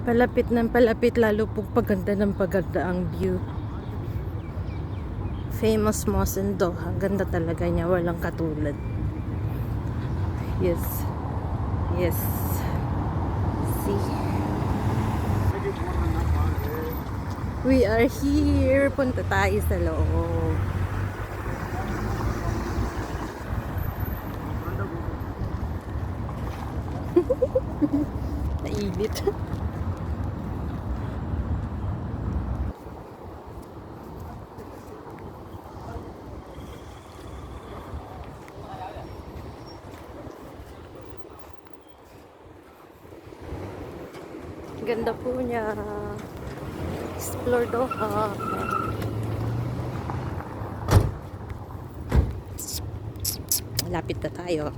Palapit ng palapit, lalo pong paganda ng paganda ang view. Famous Mosen Doha. Ang ganda talaga niya, walang katulad. Yes. Yes. See. We are here. Punta tayo sa loob. Nainit. Ganda po niya. Explore Doha. Malapit na tayo.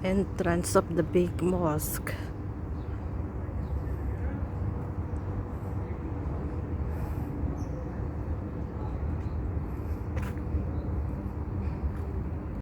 Entrance of the big mosque.